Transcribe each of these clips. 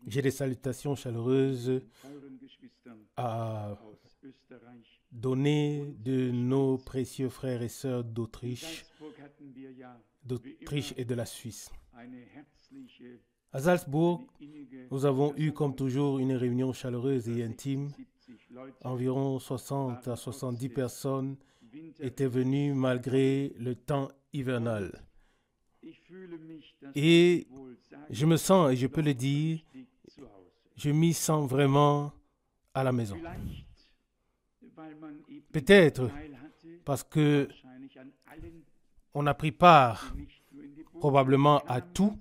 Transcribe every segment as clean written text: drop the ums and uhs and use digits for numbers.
J'ai des salutations chaleureuses à donner de nos précieux frères et sœurs d'Autriche et de la Suisse. À Salzbourg, nous avons eu comme toujours une réunion chaleureuse et intime. Environ 60 à 70 personnes étaient venues malgré le temps hivernal. Et je me sens, et je peux le dire, je m'y sens vraiment à la maison. Peut-être parce que on a pris part probablement à tout,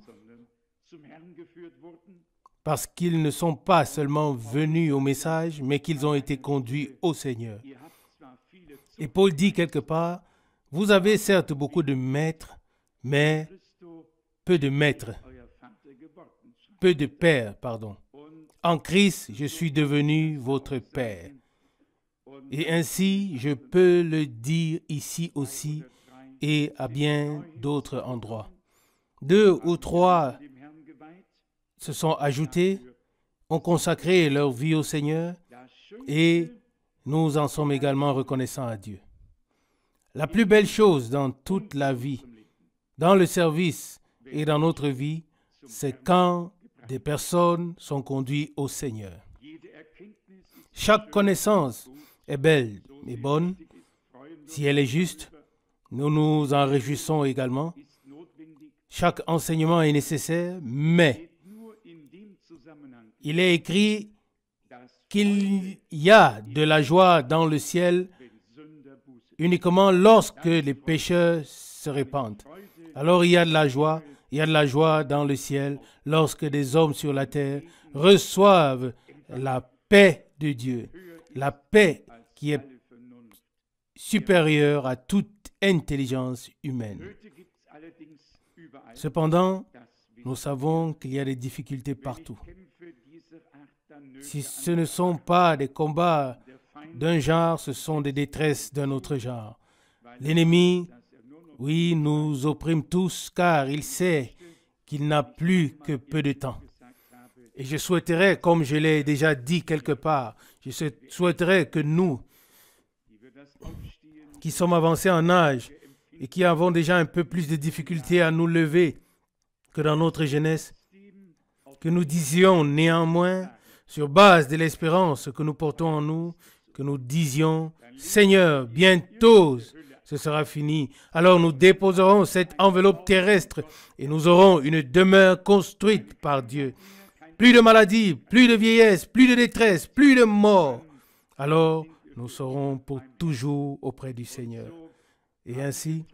parce qu'ils ne sont pas seulement venus au message, mais qu'ils ont été conduits au Seigneur. Et Paul dit quelque part, vous avez certes beaucoup de maîtres, mais peu de maîtres, peu de pères, pardon. En Christ, je suis devenu votre Père. Et ainsi, je peux le dire ici aussi et à bien d'autres endroits. 2 ou 3 se sont ajoutés, ont consacré leur vie au Seigneur et nous en sommes également reconnaissants à Dieu. La plus belle chose dans toute la vie, dans le service et dans notre vie, c'est quand des personnes sont conduites au Seigneur. Chaque connaissance est belle et bonne. Si elle est juste, nous nous en réjouissons également. Chaque enseignement est nécessaire, mais il est écrit qu'il y a de la joie dans le ciel uniquement lorsque les pécheurs se répandent. Alors il y a de la joie dans le ciel lorsque des hommes sur la terre reçoivent la paix de Dieu, la paix qui est supérieure à toute intelligence humaine. Cependant, nous savons qu'il y a des difficultés partout. Si ce ne sont pas des combats d'un genre, ce sont des détresses d'un autre genre. L'ennemi, oui, nous opprime tous car il sait qu'il n'a plus que peu de temps. Et je souhaiterais, comme je l'ai déjà dit quelque part, je souhaiterais que nous, qui sommes avancés en âge et qui avons déjà un peu plus de difficultés à nous lever que dans notre jeunesse, que nous disions néanmoins, sur base de l'espérance que nous portons en nous, que nous disions, Seigneur, bientôt ce sera fini. Alors nous déposerons cette enveloppe terrestre et nous aurons une demeure construite par Dieu. Plus de maladie, plus de vieillesse, plus de détresse, plus de mort. Alors nous serons pour toujours auprès du Seigneur. Et ainsi,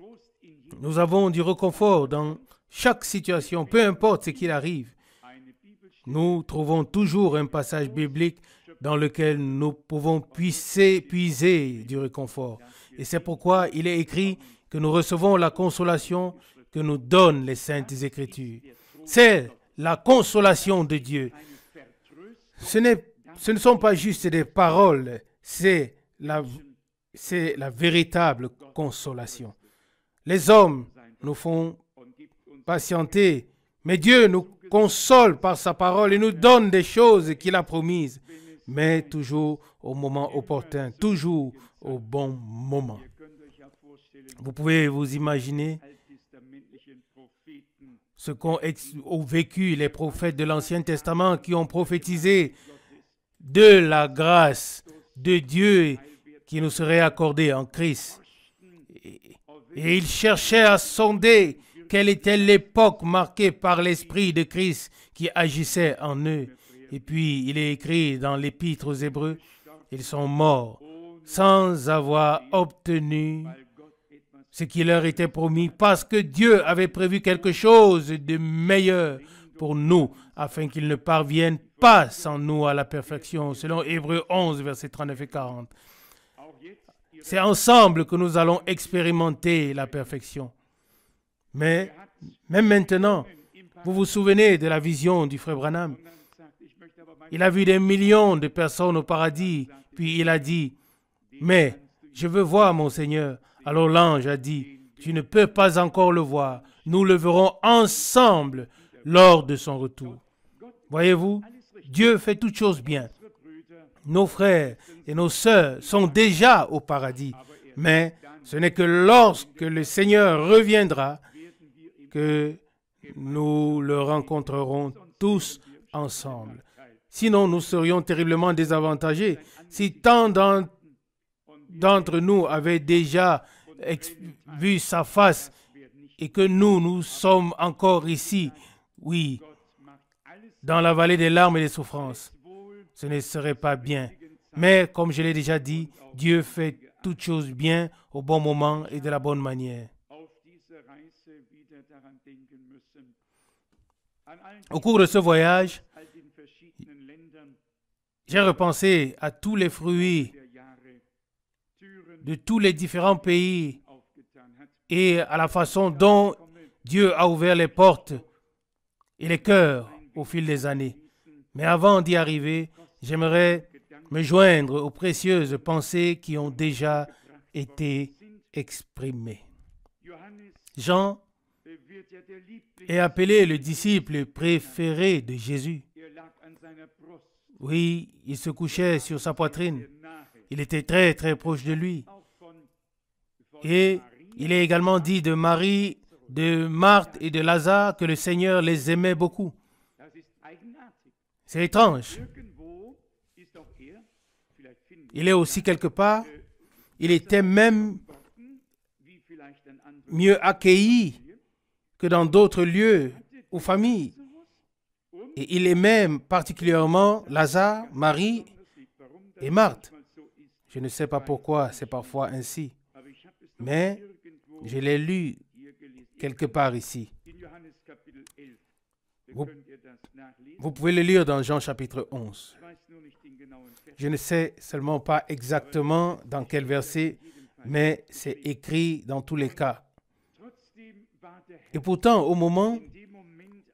nous avons du réconfort dans chaque situation, peu importe ce qu'il arrive. Nous trouvons toujours un passage biblique dans lequel nous pouvons puiser du réconfort. Et c'est pourquoi il est écrit que nous recevons la consolation que nous donnent les Saintes Écritures. C'est la consolation de Dieu. Ce ne sont pas juste des paroles, c'est la véritable consolation. Les hommes nous font patienter, mais Dieu nous console par sa parole et nous donne des choses qu'il a promises, mais toujours au moment opportun, toujours au bon moment. Vous pouvez vous imaginer ce qu'ont vécu les prophètes de l'Ancien Testament qui ont prophétisé de la grâce de Dieu qui nous serait accordée en Christ. Et ils cherchaient à sonder quelle était l'époque marquée par l'Esprit de Christ qui agissait en eux. Et puis, il est écrit dans l'Épître aux Hébreux, ils sont morts sans avoir obtenu ce qui leur était promis, parce que Dieu avait prévu quelque chose de meilleur pour nous, afin qu'ils ne parviennent pas sans nous à la perfection, selon Hébreux 11, versets 39 et 40. C'est ensemble que nous allons expérimenter la perfection. Mais même maintenant, vous vous souvenez de la vision du frère Branham? Il a vu des millions de personnes au paradis, puis il a dit, « Mais je veux voir mon Seigneur. » Alors l'ange a dit, « Tu ne peux pas encore le voir. Nous le verrons ensemble lors de son retour. Voyez-vous, Dieu fait toutes choses bien. Nos frères et nos sœurs sont déjà au paradis, mais ce n'est que lorsque le Seigneur reviendra que nous le rencontrerons tous ensemble. Sinon, nous serions terriblement désavantagés. Si tant d'entre nous avaient déjà vu sa face et que nous sommes encore ici, oui, dans la vallée des larmes et des souffrances, ce ne serait pas bien. Mais, comme je l'ai déjà dit, Dieu fait toutes choses bien au bon moment et de la bonne manière. Au cours de ce voyage, j'ai repensé à tous les fruits de tous les différents pays et à la façon dont Dieu a ouvert les portes et les cœurs au fil des années. Mais avant d'y arriver, j'aimerais me joindre aux précieuses pensées qui ont déjà été exprimées. Jean est appelé le disciple préféré de Jésus. Oui, il se couchait sur sa poitrine. Il était très, très proche de lui. Et il est également dit de Marie, de Marthe et de Lazare que le Seigneur les aimait beaucoup. C'est étrange. Il est aussi quelque part, il était même mieux accueilli que dans d'autres lieux ou familles. Et il aimait particulièrement Lazare, Marie et Marthe. Je ne sais pas pourquoi c'est parfois ainsi, mais je l'ai lu quelque part ici. Vous pouvez le lire dans Jean chapitre 11. Je ne sais seulement pas exactement dans quel verset, mais c'est écrit dans tous les cas. Et pourtant, au moment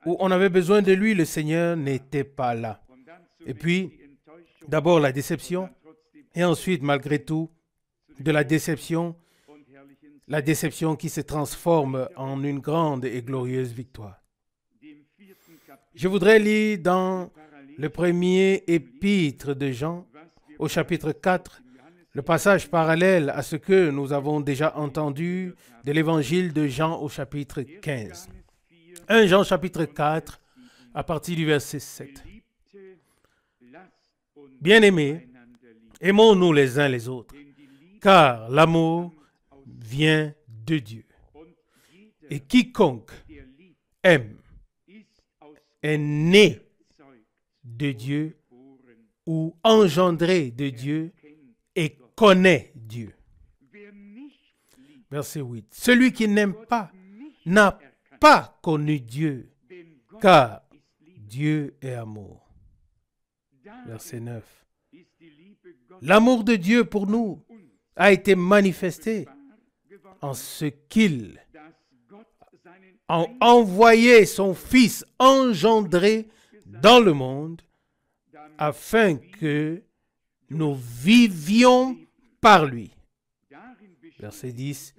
où on avait besoin de lui, le Seigneur n'était pas là. Et puis, d'abord la déception, et ensuite, malgré tout, de la déception qui se transforme en une grande et glorieuse victoire. Je voudrais lire dans le premier épître de Jean, au chapitre 4, le passage parallèle à ce que nous avons déjà entendu de l'évangile de Jean au chapitre 15. 1 Jean chapitre 4, à partir du verset 7. Bien-aimés, aimons-nous les uns les autres, car l'amour vient de Dieu. Et quiconque aime est né de Dieu ou engendré de Dieu et connaît Dieu. Verset 8. Celui qui n'aime pas n'a pas connu Dieu, car Dieu est amour. Verset 9. L'amour de Dieu pour nous a été manifesté en ce qu'il a envoyé son Fils engendré dans le monde afin que nous vivions par lui. Verset 10.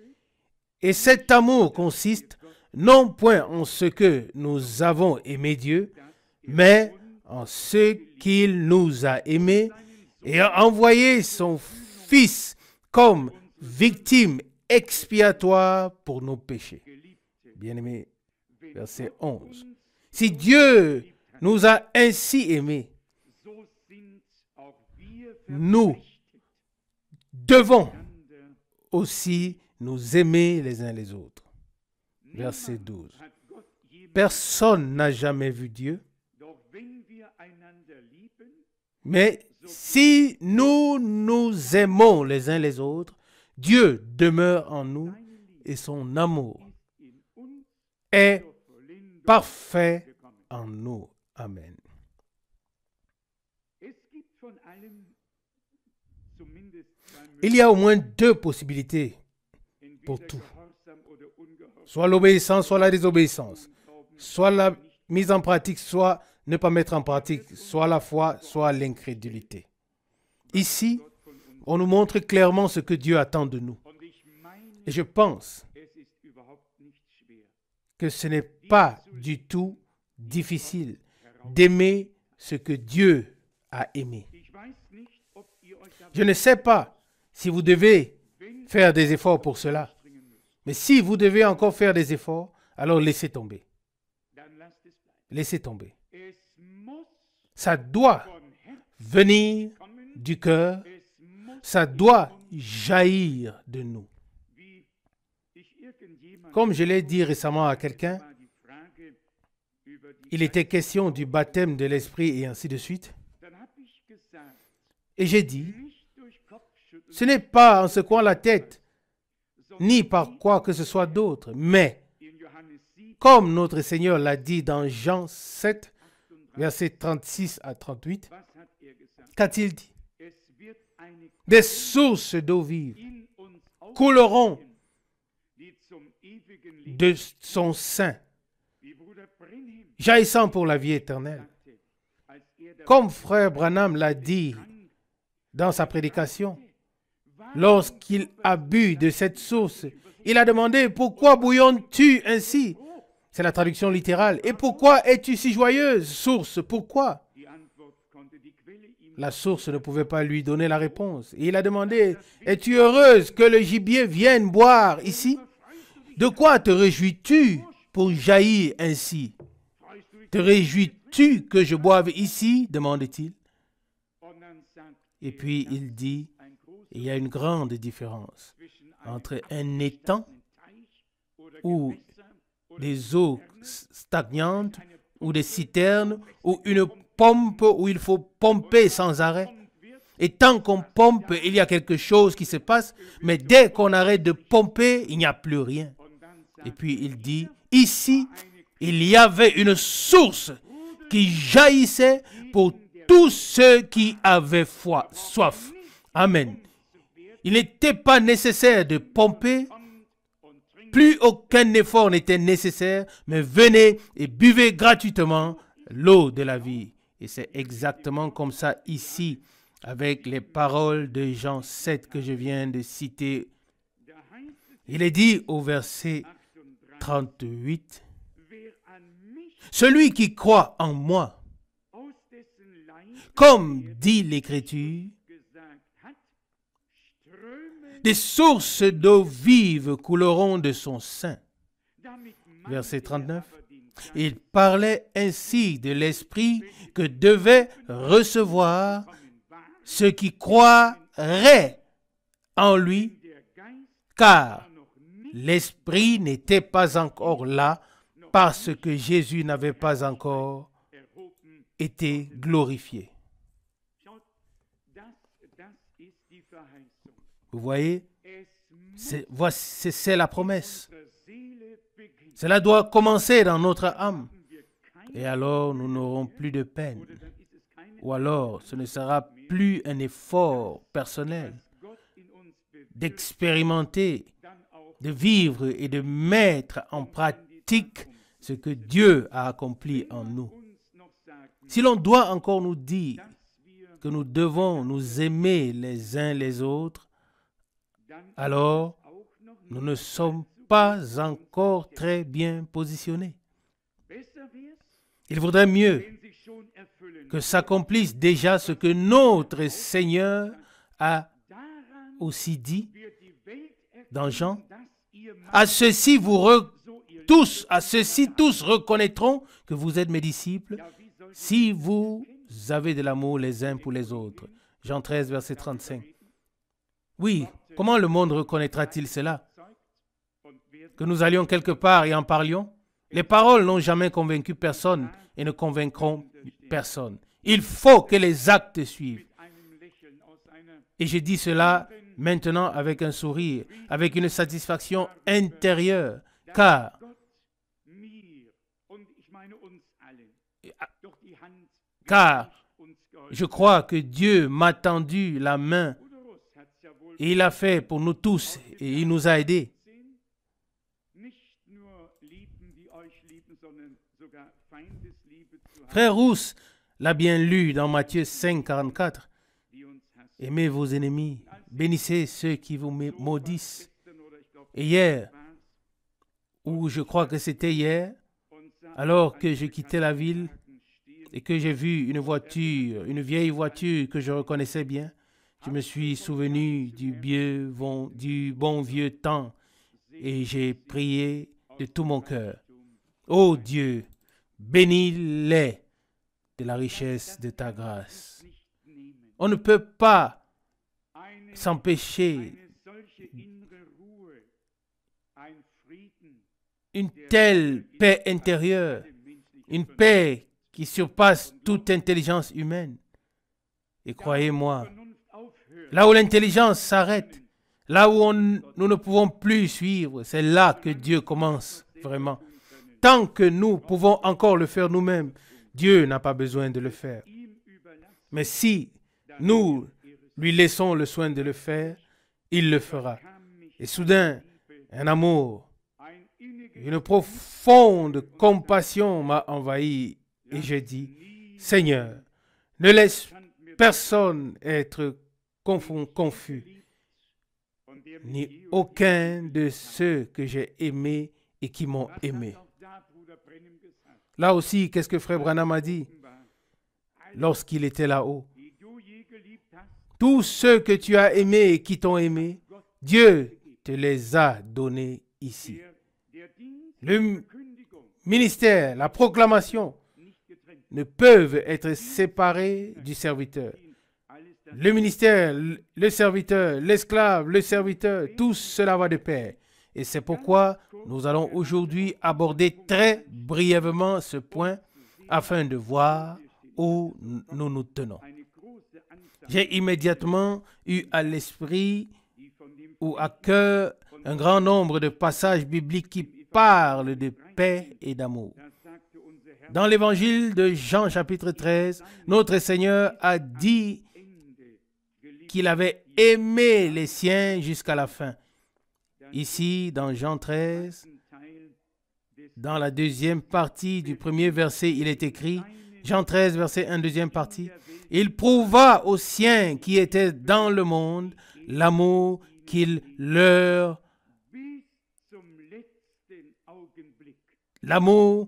Et cet amour consiste non point en ce que nous avons aimé Dieu, mais en ce qu'il nous a aimés et a envoyé son Fils comme victime expiatoire pour nos péchés. Bien-aimés, verset 11. Si Dieu nous a ainsi aimés, nous devons aussi nous aimer les uns les autres. Verset 12. Personne n'a jamais vu Dieu, mais si nous nous aimons les uns les autres, Dieu demeure en nous et son amour est parfait en nous. Amen. Il y a au moins deux possibilités pour tout. Soit l'obéissance, soit la désobéissance. Soit la mise en pratique, soit ne pas mettre en pratique. Soit la foi, soit l'incrédulité. Ici, on nous montre clairement ce que Dieu attend de nous. Et je pense que ce n'est pas du tout difficile d'aimer ce que Dieu a aimé. Je ne sais pas si vous devez faire des efforts pour cela. Mais si vous devez encore faire des efforts, alors laissez tomber. Laissez tomber. Ça doit venir du cœur. Ça doit jaillir de nous. Comme je l'ai dit récemment à quelqu'un, il était question du baptême de l'Esprit et ainsi de suite. Et j'ai dit, ce n'est pas en secouant la tête, ni par quoi que ce soit d'autre, mais comme notre Seigneur l'a dit dans Jean 7, versets 36 à 38, qu'a-t-il dit? Des sources d'eau vive couleront de son sein, jaillissant pour la vie éternelle. Comme frère Branham l'a dit dans sa prédication, lorsqu'il a bu de cette source, il a demandé, pourquoi bouillonnes-tu ainsi? C'est la traduction littérale. Et pourquoi es-tu si joyeuse, source? Pourquoi? La source ne pouvait pas lui donner la réponse. Et il a demandé, es-tu heureuse que le gibier vienne boire ici? De quoi te réjouis-tu pour jaillir ainsi? Te réjouis-tu que je boive ici? Demande-t-il. Et puis il dit, il y a une grande différence entre un étang ou des eaux stagnantes ou des citernes ou une pompe où il faut pomper sans arrêt. Et tant qu'on pompe, il y a quelque chose qui se passe, mais dès qu'on arrête de pomper, il n'y a plus rien. Et puis il dit, ici, il y avait une source qui jaillissait pour tous ceux qui avaient soif. Amen. Il n'était pas nécessaire de pomper. Plus aucun effort n'était nécessaire, mais venez et buvez gratuitement l'eau de la vie. Et c'est exactement comme ça ici, avec les paroles de Jean 7 que je viens de citer. Il est dit au verset 38, « Celui qui croit en moi, comme dit l'Écriture, des sources d'eau vive couleront de son sein. » Verset 39. Il parlait ainsi de l'Esprit que devaient recevoir ceux qui croiraient en lui, car l'Esprit n'était pas encore là parce que Jésus n'avait pas encore été glorifié. Vous voyez, c'est la promesse. Cela doit commencer dans notre âme. Et alors, nous n'aurons plus de peine. Ou alors, ce ne sera plus un effort personnel d'expérimenter, de vivre et de mettre en pratique ce que Dieu a accompli en nous. Si l'on doit encore nous dire que nous devons nous aimer les uns les autres, alors nous ne sommes pas encore très bien positionnés. Il vaudrait mieux que s'accomplisse déjà ce que notre Seigneur a aussi dit dans Jean. À ceci tous reconnaîtront que vous êtes mes disciples si vous avez de l'amour les uns pour les autres. Jean 13, verset 35. Oui, comment le monde reconnaîtra-t-il cela? Que nous allions quelque part et en parlions? Les paroles n'ont jamais convaincu personne et ne convaincront personne. Il faut que les actes suivent. Et je dis cela maintenant avec un sourire, avec une satisfaction intérieure, car je crois que Dieu m'a tendu la main et il l'a fait pour nous tous et il nous a aidés. Frère Rousse l'a bien lu dans Matthieu 5, 44. Aimez vos ennemis, bénissez ceux qui vous maudissent. Et hier, ou je crois que c'était hier, Alors que je quittais la ville et que j'ai vu une voiture, une vieille voiture que je reconnaissais bien, je me suis souvenu du bon vieux temps et j'ai prié de tout mon cœur. Ô Dieu, bénis-les de la richesse de ta grâce. On ne peut pas s'empêcher une telle paix intérieure, une paix qui surpasse toute intelligence humaine. Et croyez-moi, là où l'intelligence s'arrête, là où nous ne pouvons plus suivre, c'est là que Dieu commence vraiment. Tant que nous pouvons encore le faire nous-mêmes, Dieu n'a pas besoin de le faire. Mais si nous lui laissons le soin de le faire, il le fera. Et soudain, un amour, une profonde compassion m'a envahi et j'ai dit, Seigneur, ne laisse personne être confus, ni aucun de ceux que j'ai aimés et qui m'ont aimé. Là aussi, qu'est-ce que Frère Branham a dit lorsqu'il était là-haut? Tous ceux que tu as aimés et qui t'ont aimé, Dieu te les a donnés ici. Le ministère, la proclamation ne peuvent être séparés du serviteur. Le ministère, le serviteur, l'esclave, le serviteur, tout cela va de pair. Et c'est pourquoi nous allons aujourd'hui aborder très brièvement ce point afin de voir où nous nous tenons. J'ai immédiatement eu à l'esprit ou à cœur un grand nombre de passages bibliques qui parlent de paix et d'amour. Dans l'évangile de Jean chapitre 13, notre Seigneur a dit qu'il avait aimé les siens jusqu'à la fin. Ici, dans Jean 13, dans la deuxième partie du premier verset, il est écrit, Jean 13, verset 1, deuxième partie, « Il prouva aux siens qui étaient dans le monde l'amour qu'il leur... l'amour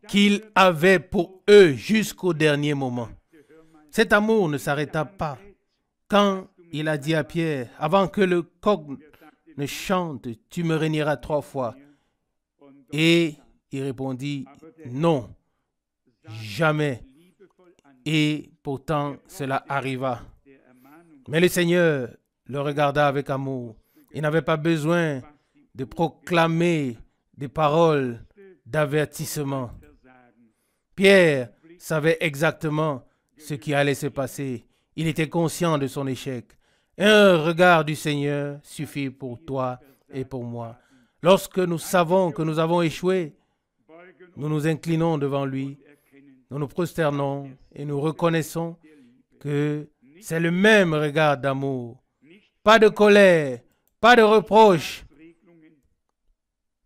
qu'il avait pour eux jusqu'au dernier moment. » Cet amour ne s'arrêta pas quand il a dit à Pierre, « Avant que le coq ne chante, tu me régneras 3 fois. » Et il répondit, « Non, jamais. » Et pourtant, cela arriva. Mais le Seigneur le regarda avec amour. Il n'avait pas besoin de proclamer des paroles d'avertissement. Pierre savait exactement ce qui allait se passer. Il était conscient de son échec. Un regard du Seigneur suffit pour toi et pour moi. Lorsque nous savons que nous avons échoué, nous nous inclinons devant lui, nous nous prosternons et nous reconnaissons que c'est le même regard d'amour. Pas de colère, pas de reproche,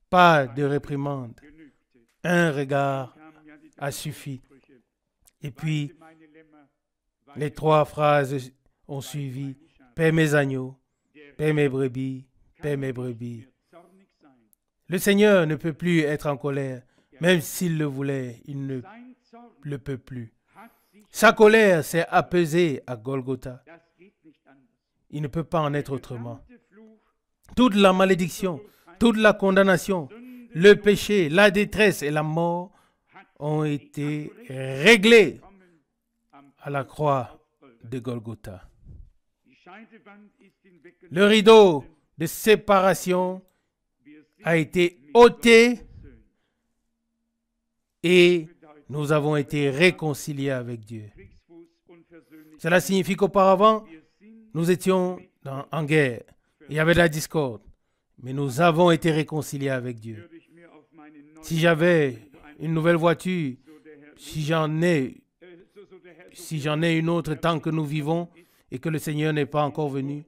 pas de réprimande. Un regard a suffi. Et puis, les 3 phrases ont suivi. Paix mes agneaux, paix mes brebis, paix mes brebis. Le Seigneur ne peut plus être en colère. Même s'il le voulait, il ne le peut plus. Sa colère s'est apaisée à Golgotha. Il ne peut pas en être autrement. Toute la malédiction, toute la condamnation, le péché, la détresse et la mort ont été réglés à la croix de Golgotha. Le rideau de séparation a été ôté et nous avons été réconciliés avec Dieu. Cela signifie qu'auparavant, nous étions en guerre. Il y avait de la discorde. Mais nous avons été réconciliés avec Dieu. Si j'avais une nouvelle voiture, si j'en ai une autre tant que nous vivons et que le Seigneur n'est pas encore venu,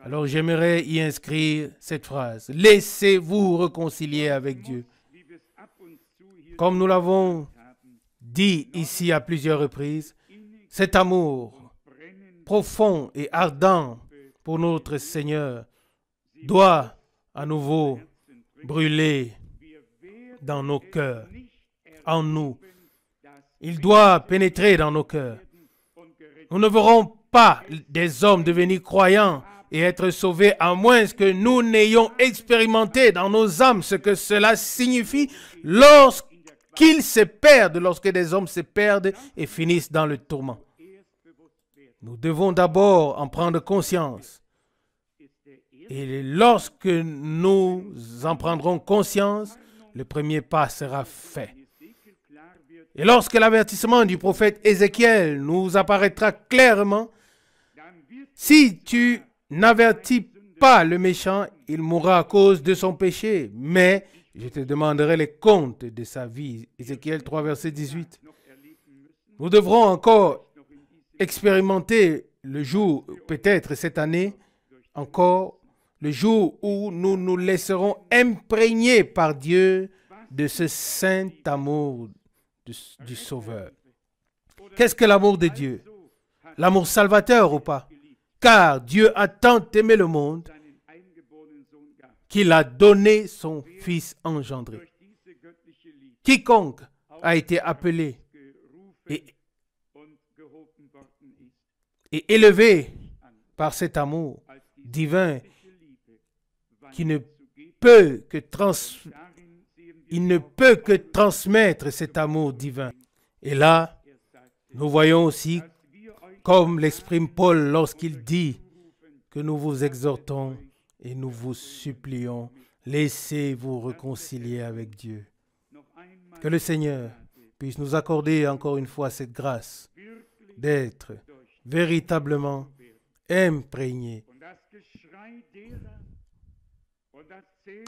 alors j'aimerais y inscrire cette phrase. Laissez-vous réconcilier avec Dieu. Comme nous l'avons dit ici à plusieurs reprises, cet amour profond et ardent pour notre Seigneur doit à nouveau brûler dans nos cœurs, en nous. Il doit pénétrer dans nos cœurs. Nous ne verrons pas des hommes devenir croyants et être sauvés à moins que nous n'ayons expérimenté dans nos âmes ce que cela signifie lorsqu'ils se perdent, lorsque des hommes se perdent et finissent dans le tourment. Nous devons d'abord en prendre conscience. Et lorsque nous en prendrons conscience, le premier pas sera fait. Et lorsque l'avertissement du prophète Ézéchiel nous apparaîtra clairement, si tu n'avertis pas le méchant, il mourra à cause de son péché, mais je te demanderai les comptes de sa vie. Ézéchiel 3, verset 18. Nous devrons encore expérimenter le jour, peut-être cette année, encore, le jour où nous nous laisserons imprégner par Dieu de ce saint amour du Sauveur. Qu'est-ce que l'amour de Dieu? L'amour salvateur ou pas? Car Dieu a tant aimé le monde qu'il a donné son Fils engendré. Quiconque a été appelé et élevé par cet amour divin qui ne peut que transmettre cet amour divin. Et là, nous voyons aussi, comme l'exprime Paul lorsqu'il dit que nous vous exhortons et nous vous supplions, laissez-vous réconcilier avec Dieu. Que le Seigneur puisse nous accorder encore une fois cette grâce d'être véritablement imprégnés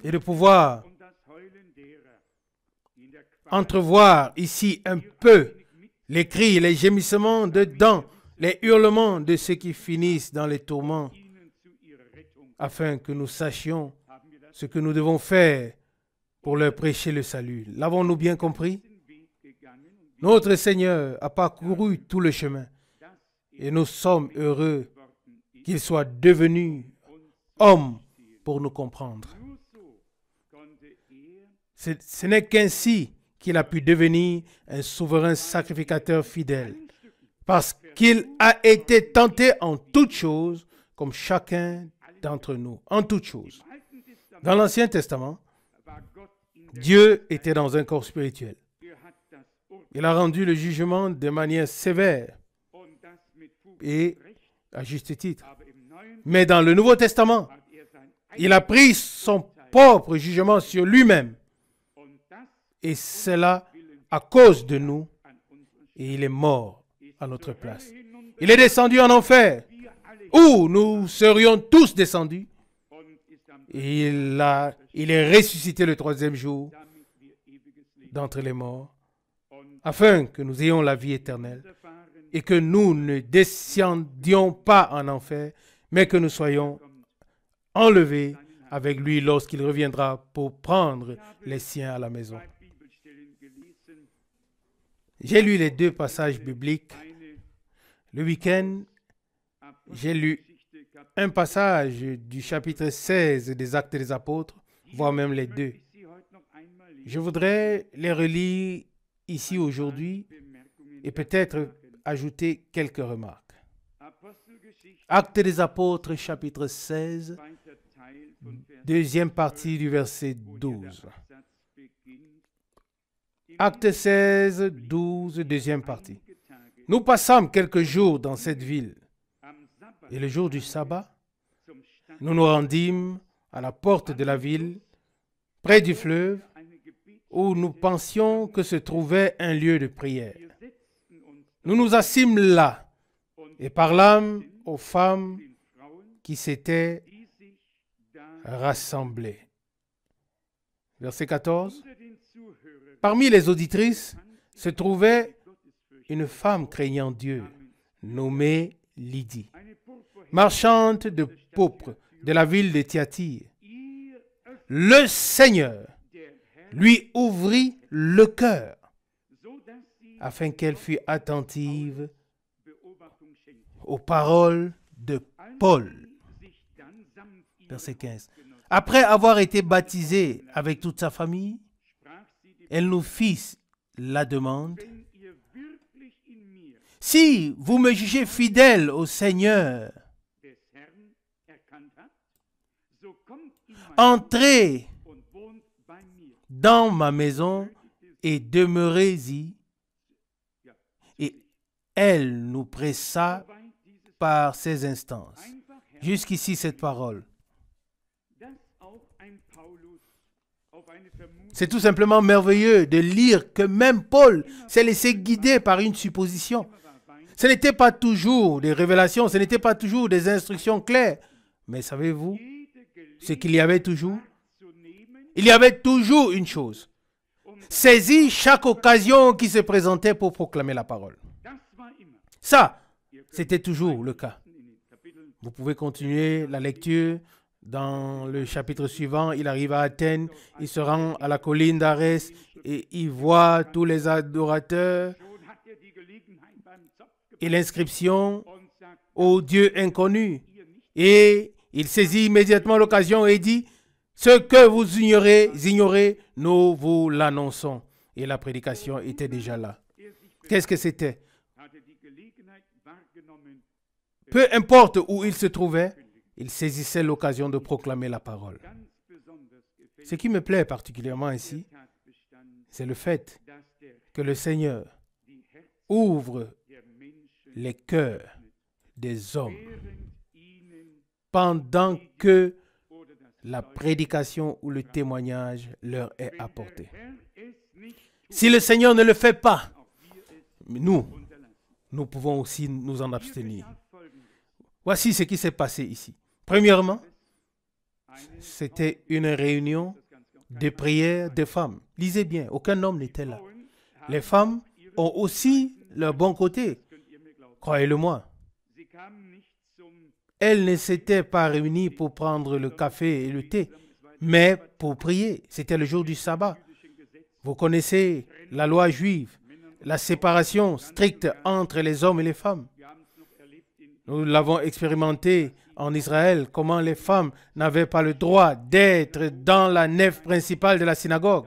et de pouvoir entrevoir ici un peu les cris, les gémissements de dents, les hurlements de ceux qui finissent dans les tourments, afin que nous sachions ce que nous devons faire pour leur prêcher le salut. L'avons-nous bien compris? Notre Seigneur a parcouru tout le chemin et nous sommes heureux qu'il soit devenu homme pour nous comprendre. Ce n'est qu'ainsi qu'il a pu devenir un souverain sacrificateur fidèle, parce qu'il a été tenté en toutes choses, comme chacun d'entre nous, en toutes choses. Dans l'Ancien Testament, Dieu était dans un corps spirituel. Il a rendu le jugement de manière sévère et à juste titre. Mais dans le Nouveau Testament, il a pris son propre jugement sur lui-même. Et cela à cause de nous. Et il est mort à notre place. Il est descendu en enfer, où nous serions tous descendus. Et il est ressuscité le troisième jour d'entre les morts, afin que nous ayons la vie éternelle et que nous ne descendions pas en enfer, mais que nous soyons enlevés avec lui lorsqu'il reviendra pour prendre les siens à la maison. J'ai lu les deux passages bibliques. Le week-end, j'ai lu un passage du chapitre 16 des Actes des Apôtres, voire même les deux. Je voudrais les relire ici aujourd'hui et peut-être ajouter quelques remarques. Actes des Apôtres, chapitre 16, deuxième partie du verset 12. Acte 16, 12, deuxième partie. Nous passâmes quelques jours dans cette ville. Et le jour du sabbat, nous nous rendîmes à la porte de la ville, près du fleuve, où nous pensions que se trouvait un lieu de prière. Nous nous assîmes là et parlâmes aux femmes qui s'étaient rassemblées. Verset 14. Parmi les auditrices se trouvait une femme craignant Dieu, nommée Lydie, marchande de pourpre de la ville de Thyatire. Le Seigneur lui ouvrit le cœur afin qu'elle fût attentive aux paroles de Paul. Verset 15. Après avoir été baptisée avec toute sa famille, elle nous fit la demande, si vous me jugez fidèle au Seigneur, entrez dans ma maison et demeurez-y. Et elle nous pressa par ses instances. Jusqu'ici cette parole. C'est tout simplement merveilleux de lire que même Paul s'est laissé guider par une supposition. Ce n'était pas toujours des révélations, ce n'était pas toujours des instructions claires. Mais savez-vous ce qu'il y avait toujours? Il y avait toujours une chose. Saisis chaque occasion qui se présentait pour proclamer la parole. Ça, c'était toujours le cas. Vous pouvez continuer la lecture. Dans le chapitre suivant, il arrive à Athènes, il se rend à la colline d'Arès et il voit tous les adorateurs et l'inscription au Dieu inconnu. Et il saisit immédiatement l'occasion et dit, ce que vous ignorez, nous vous l'annonçons. Et la prédication était déjà là. Qu'est-ce que c'était? Peu importe où il se trouvait, il saisissait l'occasion de proclamer la parole. Ce qui me plaît particulièrement ici, c'est le fait que le Seigneur ouvre les cœurs des hommes pendant que la prédication ou le témoignage leur est apporté. Si le Seigneur ne le fait pas, nous pouvons aussi nous en abstenir. Voici ce qui s'est passé ici. Premièrement, c'était une réunion de prière de femmes. Lisez bien, aucun homme n'était là. Les femmes ont aussi leur bon côté. Croyez-le-moi. Elles ne s'étaient pas réunies pour prendre le café et le thé, mais pour prier. C'était le jour du sabbat. Vous connaissez la loi juive, la séparation stricte entre les hommes et les femmes. Nous l'avons expérimenté en Israël, comment les femmes n'avaient pas le droit d'être dans la nef principale de la synagogue.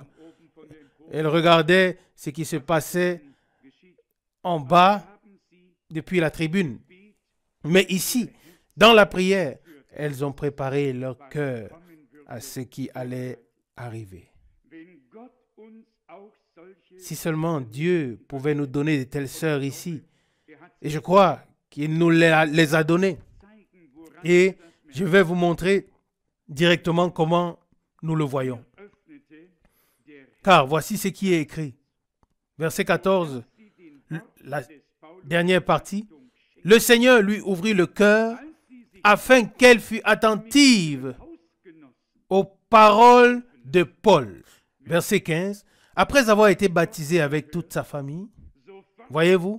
Elles regardaient ce qui se passait en bas depuis la tribune. Mais ici, dans la prière, elles ont préparé leur cœur à ce qui allait arriver. Si seulement Dieu pouvait nous donner de telles sœurs ici, et je crois qu'il nous les a données. Et je vais vous montrer directement comment nous le voyons. Car voici ce qui est écrit. Verset 14, la dernière partie. Le Seigneur lui ouvrit le cœur afin qu'elle fût attentive aux paroles de Paul. Verset 15. Après avoir été baptisée avec toute sa famille, voyez-vous,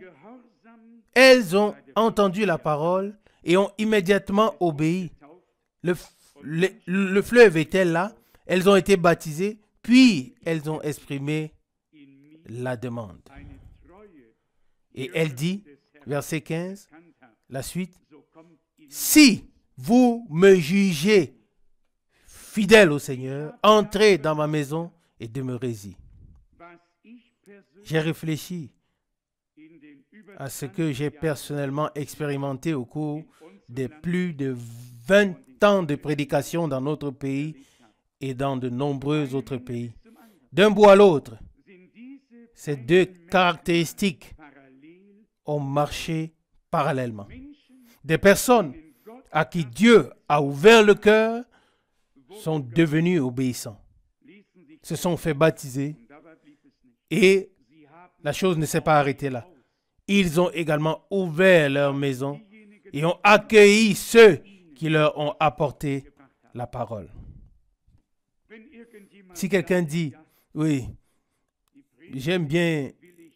elles ont entendu la parole et ont immédiatement obéi. Le fleuve était là, elles ont été baptisées, puis elles ont exprimé la demande. Et elle dit, verset 15, la suite, « Si vous me jugez fidèle au Seigneur, entrez dans ma maison et demeurez-y. » J'ai réfléchi à ce que j'ai personnellement expérimenté au cours des plus de 20 ans de prédication dans notre pays et dans de nombreux autres pays. D'un bout à l'autre, ces deux caractéristiques ont marché parallèlement. Des personnes à qui Dieu a ouvert le cœur sont devenues obéissants, se sont fait baptiser et la chose ne s'est pas arrêtée là. Ils ont également ouvert leur maison et ont accueilli ceux qui leur ont apporté la parole. Si quelqu'un dit, oui, j'aime bien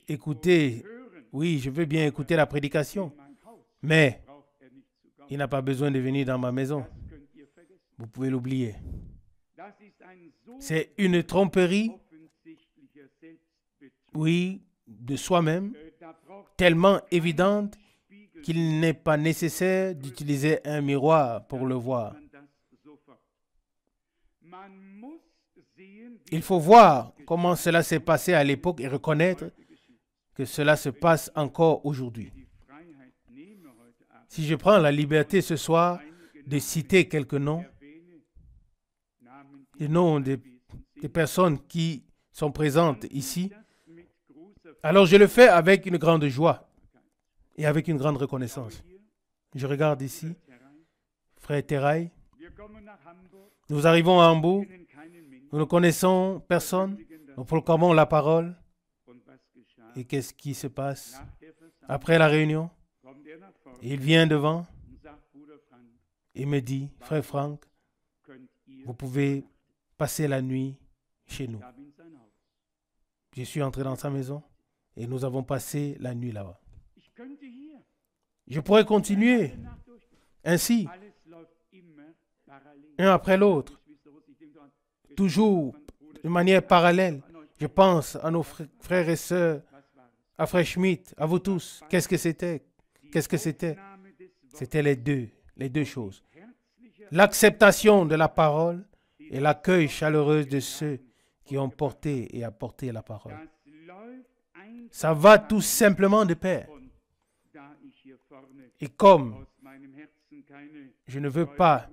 écouter, oui, je veux bien écouter la prédication, mais il n'a pas besoin de venir dans ma maison. Vous pouvez l'oublier. C'est une tromperie, oui, de soi-même, tellement évidente qu'il n'est pas nécessaire d'utiliser un miroir pour le voir. Il faut voir comment cela s'est passé à l'époque et reconnaître que cela se passe encore aujourd'hui. Si je prends la liberté ce soir de citer quelques noms, les noms des personnes qui sont présentes ici, alors je le fais avec une grande joie et avec une grande reconnaissance. Je regarde ici, frère Terrail, nous arrivons à Hambourg, nous ne connaissons personne, nous proclamons la parole. Et qu'est-ce qui se passe après la réunion? Il vient devant et me dit, frère Franck, vous pouvez passer la nuit chez nous. Je suis entré dans sa maison et nous avons passé la nuit là-bas. Je pourrais continuer ainsi, un après l'autre, toujours de manière parallèle. Je pense à nos frères et sœurs, à frère Schmitt, à vous tous. Qu'est-ce que c'était? Qu'est-ce que c'était? C'était les deux choses. L'acceptation de la parole et l'accueil chaleureux de ceux qui ont porté et apporté la parole. Ça va tout simplement de pair. Et comme je ne veux pas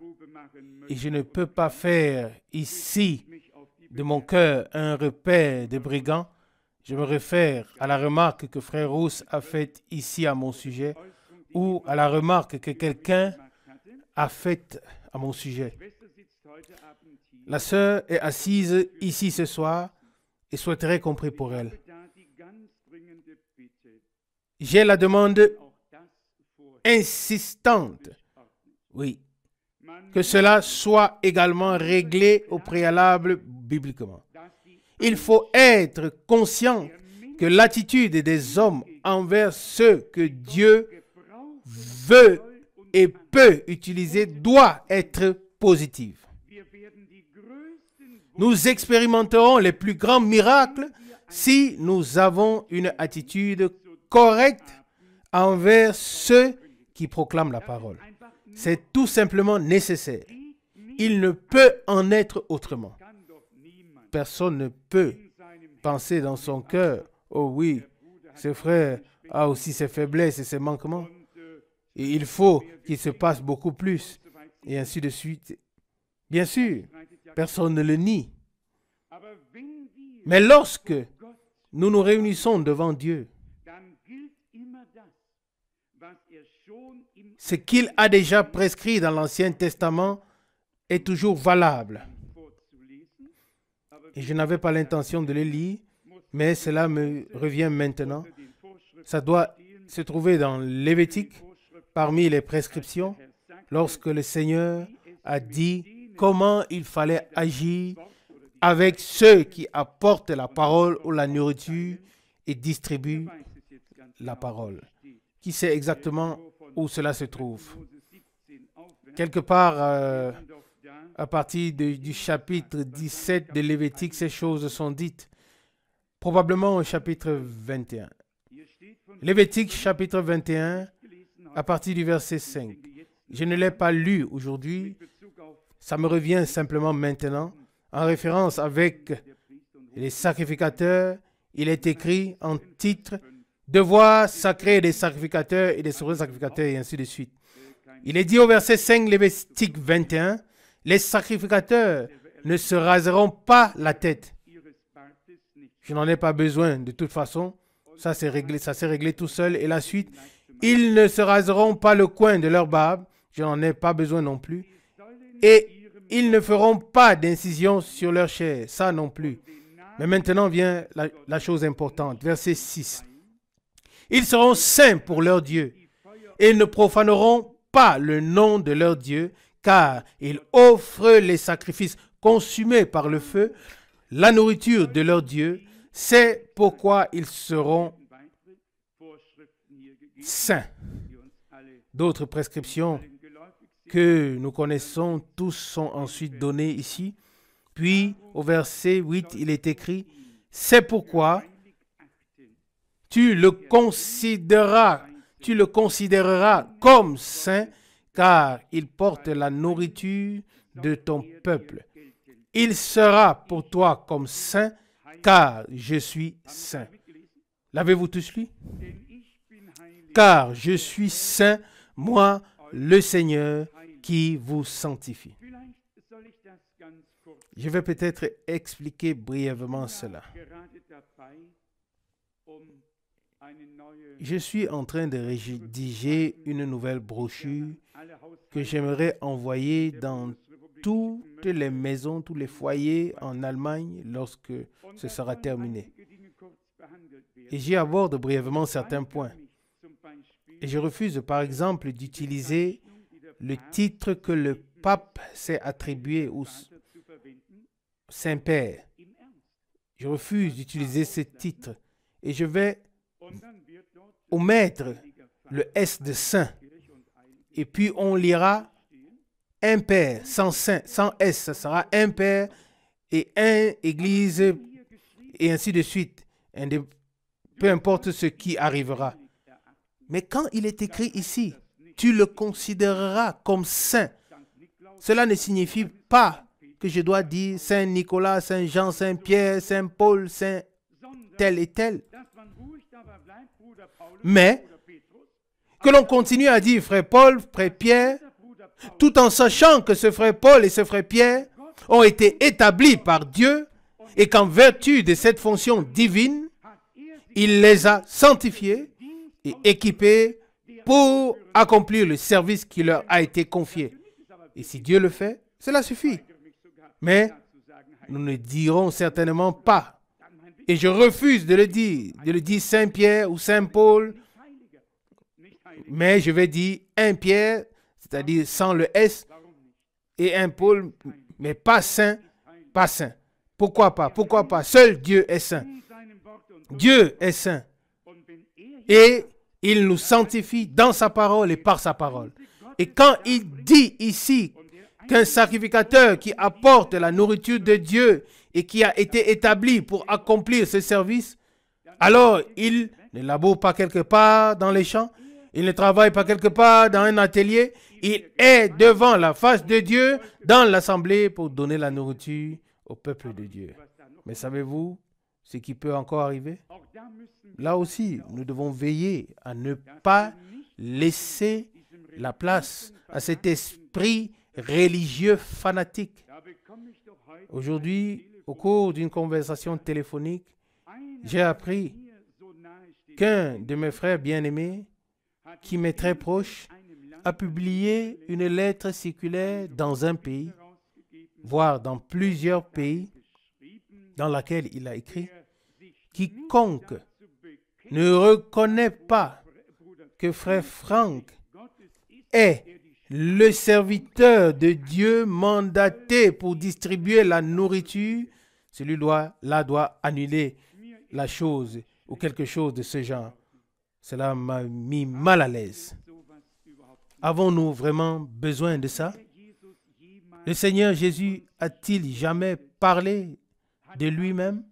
et je ne peux pas faire ici de mon cœur un repère de brigands, je me réfère à la remarque que frère Rousse a faite ici à mon sujet ou à la remarque que quelqu'un a faite à mon sujet. La sœur est assise ici ce soir et souhaiterait qu'on prie pour elle. J'ai la demande insistante, oui, que cela soit également réglé au préalable bibliquement. Il faut être conscient que l'attitude des hommes envers ceux que Dieu veut et peut utiliser doit être positive. Nous expérimenterons les plus grands miracles si nous avons une attitude correcte envers ceux qui proclament la parole. C'est tout simplement nécessaire. Il ne peut en être autrement. Personne ne peut penser dans son cœur, oh oui, ce frère a aussi ses faiblesses et ses manquements. Et il faut qu'il se passe beaucoup plus. Et ainsi de suite. Bien sûr, personne ne le nie. Mais lorsque nous nous réunissons devant Dieu, ce qu'il a déjà prescrit dans l'Ancien Testament est toujours valable. Et je n'avais pas l'intention de le lire, mais cela me revient maintenant. Ça doit se trouver dans Lévitique, parmi les prescriptions, lorsque le Seigneur a dit comment il fallait agir avec ceux qui apportent la parole ou la nourriture et distribuent la parole. Qui sait exactement où cela se trouve? Quelque part, à partir du chapitre 17 de Lévitique, ces choses sont dites. Probablement au chapitre 21. Lévitique, chapitre 21, à partir du verset 5. Je ne l'ai pas lu aujourd'hui. Ça me revient simplement maintenant. En référence avec les sacrificateurs, il est écrit en titre « Devoir sacré des sacrificateurs et des sacrificateurs » et ainsi de suite. Il est dit au verset 5, Lévitique 21, « Les sacrificateurs ne se raseront pas la tête. » Je n'en ai pas besoin de toute façon. Ça s'est réglé tout seul. Et la suite, « Ils ne se raseront pas le coin de leur barbe. » Je n'en ai pas besoin non plus. Et ils ne feront pas d'incision sur leur chair. Ça non plus. Mais maintenant vient la chose importante. Verset 6. Ils seront saints pour leur Dieu et ne profaneront pas le nom de leur Dieu, car ils offrent les sacrifices consumés par le feu, la nourriture de leur Dieu. C'est pourquoi ils seront saints. D'autres prescriptions que nous connaissons tous sont ensuite données ici. Puis, au verset 8, il est écrit, « C'est pourquoi tu le considéreras comme saint, car il porte la nourriture de ton peuple. Il sera pour toi comme saint, car je suis saint. L'avez-vous tous lu? Car je suis saint, moi, le Seigneur, qui vous sanctifie. Je vais peut-être expliquer brièvement cela. Je suis en train de rédiger une nouvelle brochure que j'aimerais envoyer dans toutes les maisons, tous les foyers en Allemagne lorsque ce sera terminé. Et j'y aborde brièvement certains points. Et je refuse, par exemple, d'utiliser le titre que le pape s'est attribué au Saint-Père. Je refuse d'utiliser ce titre. Et je vais omettre le S de Saint. Et puis on lira un Père sans Saint, sans S. Ça sera un Père et un Église et ainsi de suite. Peu importe ce qui arrivera. Mais quand il est écrit ici, tu le considéreras comme saint. Cela ne signifie pas que je dois dire Saint Nicolas, Saint Jean, Saint Pierre, Saint Paul, Saint tel et tel. Mais que l'on continue à dire frère Paul, frère Pierre, tout en sachant que ce frère Paul et ce frère Pierre ont été établis par Dieu et qu'en vertu de cette fonction divine, il les a sanctifiés et équipés pour accomplir le service qui leur a été confié. Et si Dieu le fait, cela suffit. Mais nous ne dirons certainement pas, et je refuse de le dire Saint Pierre ou Saint Paul, mais je vais dire un Pierre, c'est-à-dire sans le S, et un Paul, mais pas saint, pas saint. Pourquoi pas? Pourquoi pas? Seul Dieu est saint. Dieu est saint. Et il nous sanctifie dans sa parole et par sa parole. Et quand il dit ici qu'un sacrificateur qui apporte la nourriture de Dieu et qui a été établi pour accomplir ce service, alors il ne laboure pas quelque part dans les champs, il ne travaille pas quelque part dans un atelier, il est devant la face de Dieu dans l'assemblée pour donner la nourriture au peuple de Dieu. Mais savez-vous ce qui peut encore arriver? Là aussi, nous devons veiller à ne pas laisser la place à cet esprit religieux fanatique. Aujourd'hui, au cours d'une conversation téléphonique, j'ai appris qu'un de mes frères bien-aimés, qui m'est très proche, a publié une lettre circulaire dans un pays, voire dans plusieurs pays, dans laquelle il a écrit « Quiconque ne reconnaît pas que frère Franck est le serviteur de Dieu mandaté pour distribuer la nourriture, celui-là doit annuler la chose ou quelque chose de ce genre. » Cela m'a mis mal à l'aise. Avons-nous vraiment besoin de ça? Le Seigneur Jésus a-t-il jamais parlé de lui-même?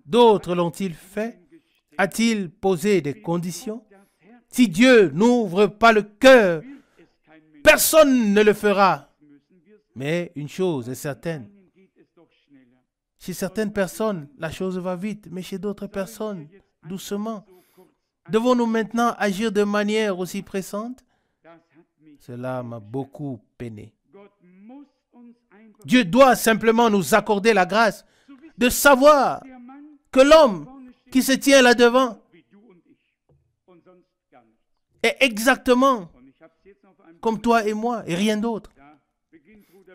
D'autres l'ont-ils fait? A-t-il posé des conditions? Si Dieu n'ouvre pas le cœur, personne ne le fera. Mais une chose est certaine. Chez certaines personnes, la chose va vite, mais chez d'autres personnes, doucement. Devons-nous maintenant agir de manière aussi pressante? Cela m'a beaucoup peiné. Dieu doit simplement nous accorder la grâce de savoir que l'homme qui se tient là-devant est exactement comme toi et moi et rien d'autre.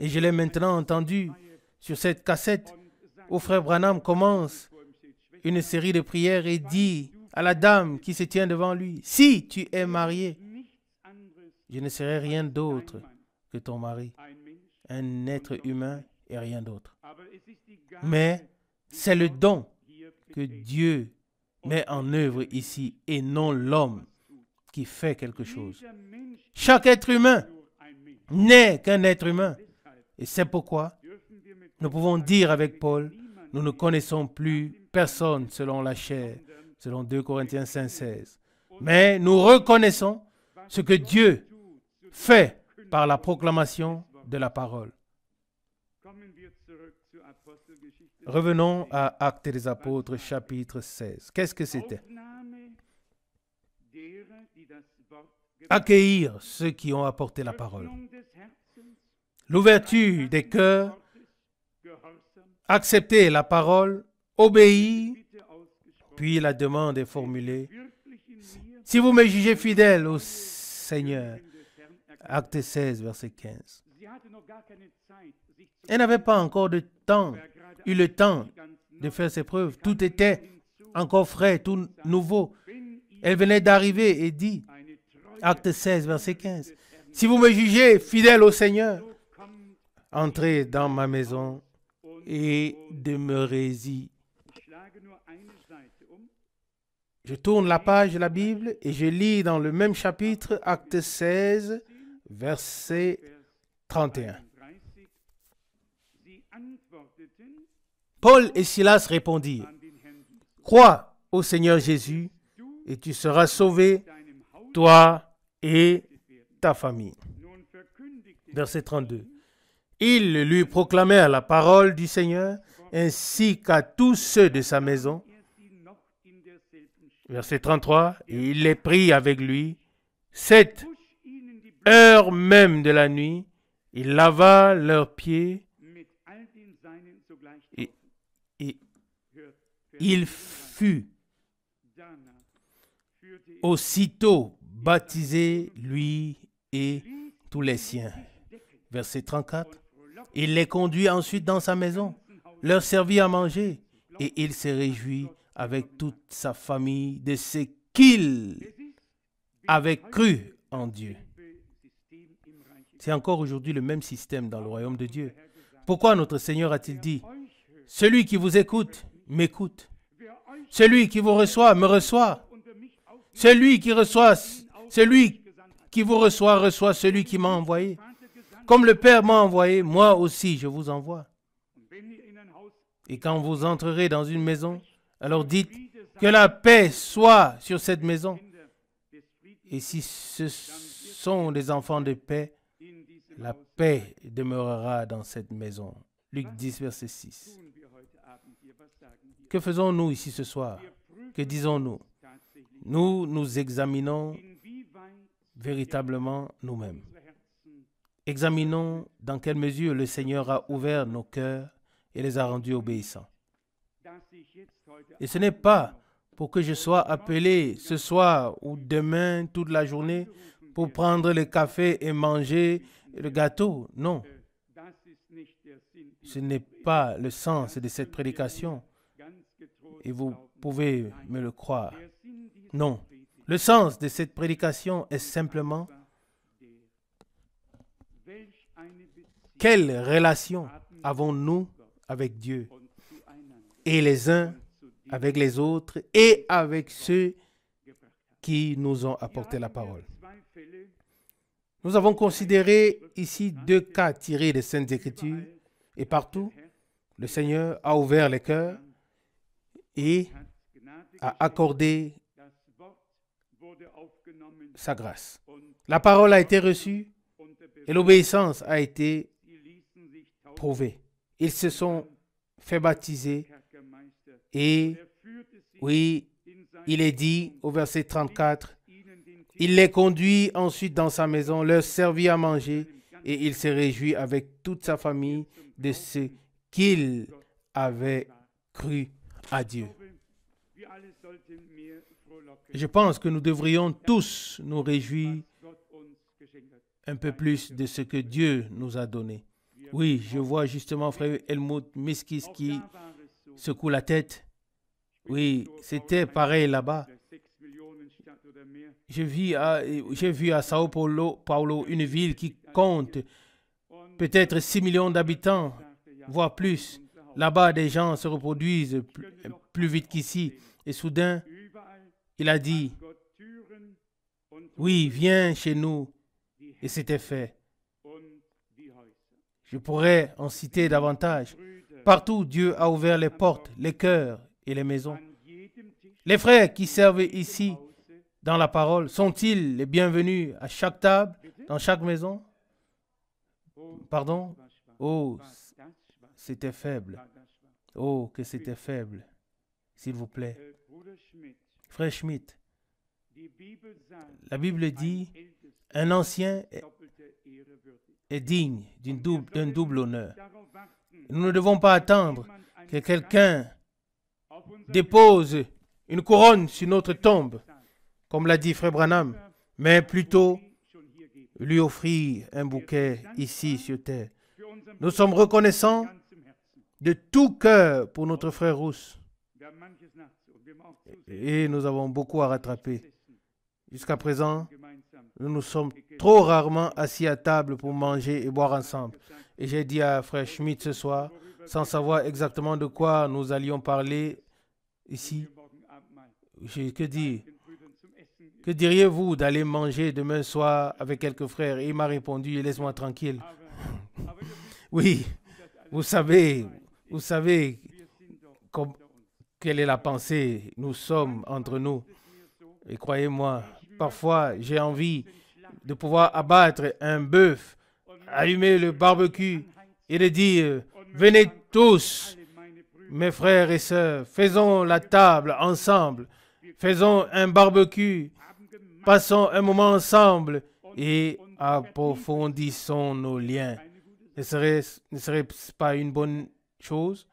Et je l'ai maintenant entendu sur cette cassette où frère Branham commence une série de prières et dit à la dame qui se tient devant lui, « Si tu es marié, je ne serai rien d'autre que ton mari, un être humain et rien d'autre. » Mais c'est le don que Dieu met en œuvre ici et non l'homme qui fait quelque chose. Chaque être humain n'est qu'un être humain. Et c'est pourquoi nous pouvons dire avec Paul, nous ne connaissons plus personne selon la chair, selon 2 Corinthiens 5,16. Mais nous reconnaissons ce que Dieu fait par la proclamation de la parole. Revenons à Actes des Apôtres, chapitre 16. Qu'est-ce que c'était? Accueillir ceux qui ont apporté la parole. L'ouverture des cœurs, accepter la parole, obéir, puis la demande est formulée. Si vous me jugez fidèle au Seigneur, Acte 16, verset 15. Elle n'avait pas encore eu le temps de faire ses preuves. Tout était encore frais, tout nouveau. Elle venait d'arriver et dit, Acte 16, verset 15, si vous me jugez fidèle au Seigneur, entrez dans ma maison et demeurez-y. Je tourne la page de la Bible et je lis dans le même chapitre, Acte 16, verset 31. Paul et Silas répondirent, crois au Seigneur Jésus et tu seras sauvé, toi et ta famille. Verset 32. Ils lui proclamèrent la parole du Seigneur ainsi qu'à tous ceux de sa maison. Verset 33. Et il les prit avec lui. 7 heures même de la nuit, il lava leurs pieds et il fut aussitôt baptisé, lui et tous les siens. Verset 34. Il les conduit ensuite dans sa maison, leur servit à manger, et il se réjouit avec toute sa famille de ce qu'il avait cru en Dieu. C'est encore aujourd'hui le même système dans le royaume de Dieu. Pourquoi notre Seigneur a-t-il dit, celui qui vous écoute, m'écoute. Celui qui vous reçoit, me reçoit. Celui qui vous reçoit, reçoit celui qui m'a envoyé. Comme le Père m'a envoyé, moi aussi je vous envoie. Et quand vous entrerez dans une maison, alors dites que la paix soit sur cette maison. Et si ce sont des enfants de paix, la paix demeurera dans cette maison. Luc 10, verset 6. Que faisons-nous ici ce soir? Que disons-nous? Nous nous examinons véritablement nous-mêmes. Examinons dans quelle mesure le Seigneur a ouvert nos cœurs et les a rendus obéissants. Et ce n'est pas pour que je sois appelé ce soir ou demain toute la journée pour prendre le café et manger le gâteau. Non. Ce n'est pas le sens de cette prédication. Et vous pouvez me le croire. Non. Le sens de cette prédication est simplement quelle relation avons-nous avec Dieu et les uns avec les autres et avec ceux qui nous ont apporté la parole. Nous avons considéré ici 2 cas tirés des Saintes Écritures et partout, le Seigneur a ouvert les cœurs et a accordé sa grâce. La parole a été reçue et l'obéissance a été prouvée. Ils se sont fait baptiser et, oui, il est dit au verset 34, il les conduit ensuite dans sa maison, leur servit à manger et il se réjouit avec toute sa famille de ce qu'il avait cru à Dieu. Je pense que nous devrions tous nous réjouir un peu plus de ce que Dieu nous a donné. Oui, je vois justement frère Helmut Miskis qui secoue la tête. Oui, c'était pareil là-bas. J'ai vu à Sao Paulo une ville qui compte peut-être 6 millions d'habitants, voire plus. Là-bas, des gens se reproduisent plus vite qu'ici. Et soudain, il a dit, oui, viens chez nous. Et c'était fait. Je pourrais en citer davantage. Partout, Dieu a ouvert les portes, les cœurs et les maisons. Les frères qui servent ici dans la parole, sont-ils les bienvenus à chaque table, dans chaque maison? Pardon? Oh, c'était faible. Oh, que c'était faible, s'il vous plaît. Frère Schmidt, la Bible dit, un ancien est digne d'un double honneur. Nous ne devons pas attendre que quelqu'un dépose une couronne sur notre tombe, comme l'a dit Frère Branham, mais plutôt lui offrir un bouquet ici sur terre. Nous sommes reconnaissants de tout cœur pour notre frère Rousse. Et nous avons beaucoup à rattraper. Jusqu'à présent, nous nous sommes trop rarement assis à table pour manger et boire ensemble. Et j'ai dit à frère Schmidt ce soir, sans savoir exactement de quoi nous allions parler ici, que dire? Que diriez-vous d'aller manger demain soir avec quelques frères? Et il m'a répondu, laisse-moi tranquille. Oui, vous savez quelle est la pensée. Nous sommes entre nous. Et croyez-moi, parfois j'ai envie de pouvoir abattre un bœuf, allumer le barbecue et de dire, venez tous, mes frères et sœurs, faisons la table ensemble, faisons un barbecue, passons un moment ensemble et approfondissons nos liens. Ne serait pas une bonne chose?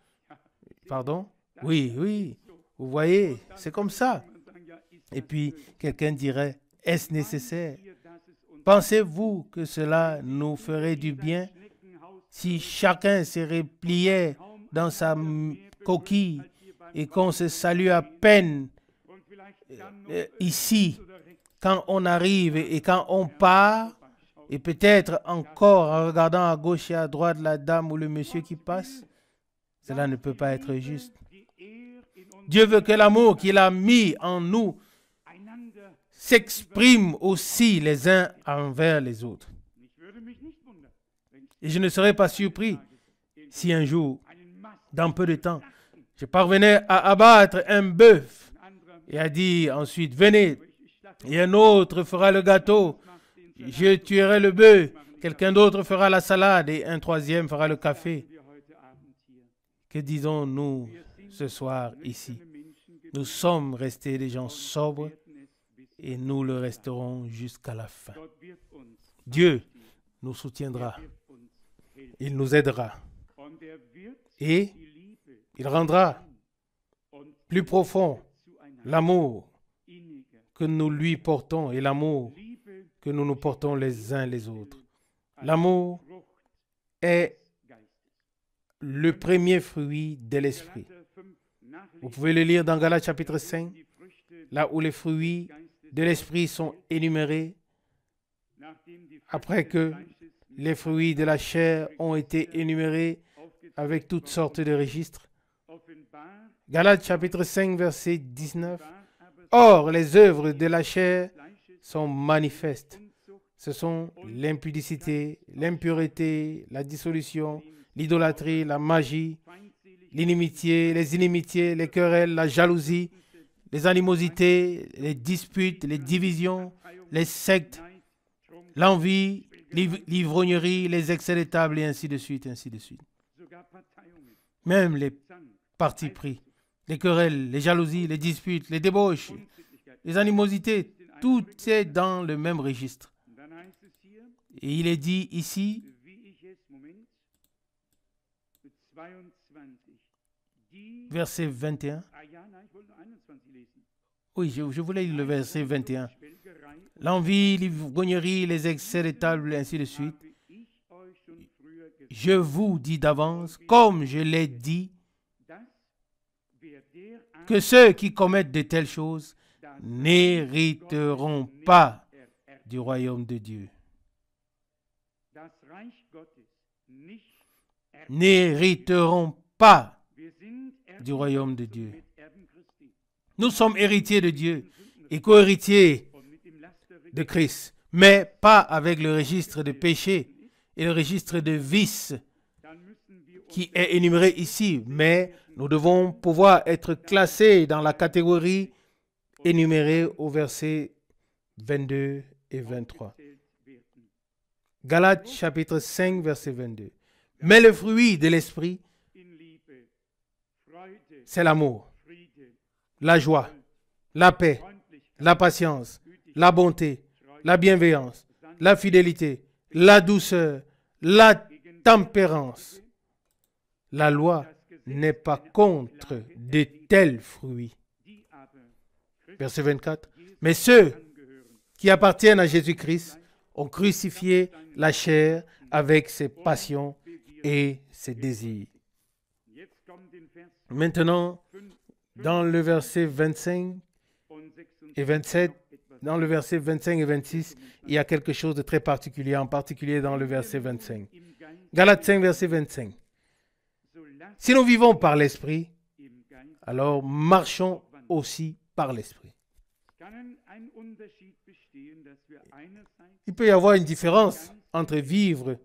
Pardon? Oui, vous voyez, c'est comme ça. Et puis, quelqu'un dirait, est-ce nécessaire? Pensez-vous que cela nous ferait du bien si chacun se repliait dans sa coquille et qu'on se salue à peine ici, quand on arrive et quand on part, et peut-être encore en regardant à gauche et à droite la dame ou le monsieur qui passe? Cela ne peut pas être juste. Dieu veut que l'amour qu'il a mis en nous s'exprime aussi les uns envers les autres. Et je ne serais pas surpris si un jour, dans peu de temps, je parvenais à abattre un bœuf et à dire ensuite, venez, et un autre fera le gâteau, je tuerai le bœuf, quelqu'un d'autre fera la salade et un troisième fera le café. Que disons-nous ce soir ici? Nous sommes restés des gens sobres et nous le resterons jusqu'à la fin. Dieu nous soutiendra, il nous aidera et il rendra plus profond l'amour que nous lui portons et l'amour que nous nous portons les uns les autres. L'amour est le premier fruit de l'esprit. Vous pouvez le lire dans Galates chapitre 5, là où les fruits de l'esprit sont énumérés, après que les fruits de la chair ont été énumérés avec toutes sortes de registres. Galates chapitre 5, verset 19. Or, les œuvres de la chair sont manifestes. Ce sont l'impudicité, l'impureté, la dissolution, l'idolâtrie, la magie, l'inimitié, les inimitiés, les querelles, la jalousie, les animosités, les disputes, les divisions, les sectes, l'envie, l'ivrognerie, les excès de table et ainsi de suite, ainsi de suite. Même les partis pris, les querelles, les jalousies, les disputes, les débauches, les animosités, tout est dans le même registre. Et il est dit ici, verset 21. Oui, je voulais lire le verset 21. L'envie, l'ivrognerie, les excès de table, et ainsi de suite. Je vous dis d'avance, comme je l'ai dit, que ceux qui commettent de telles choses n'hériteront pas du royaume de Dieu. N'hériteront pas du royaume de Dieu. Nous sommes héritiers de Dieu et co-héritiers de Christ, mais pas avec le registre de péché et le registre de vice qui est énuméré ici, mais nous devons pouvoir être classés dans la catégorie énumérée au verset 22 et 23. Galates chapitre 5, verset 22. Mais le fruit de l'esprit, c'est l'amour, la joie, la paix, la patience, la bonté, la bienveillance, la fidélité, la douceur, la tempérance. La loi n'est pas contre de tels fruits. Verset 24. Mais ceux qui appartiennent à Jésus-Christ ont crucifié la chair avec ses passions et ses désirs. Maintenant, dans le verset 25 et 27, dans le verset 25 et 26, il y a quelque chose de très particulier, en particulier dans le verset 25. Galates 5, verset 25. Si nous vivons par l'Esprit, alors marchons aussi par l'Esprit. Il peut y avoir une différence entre vivre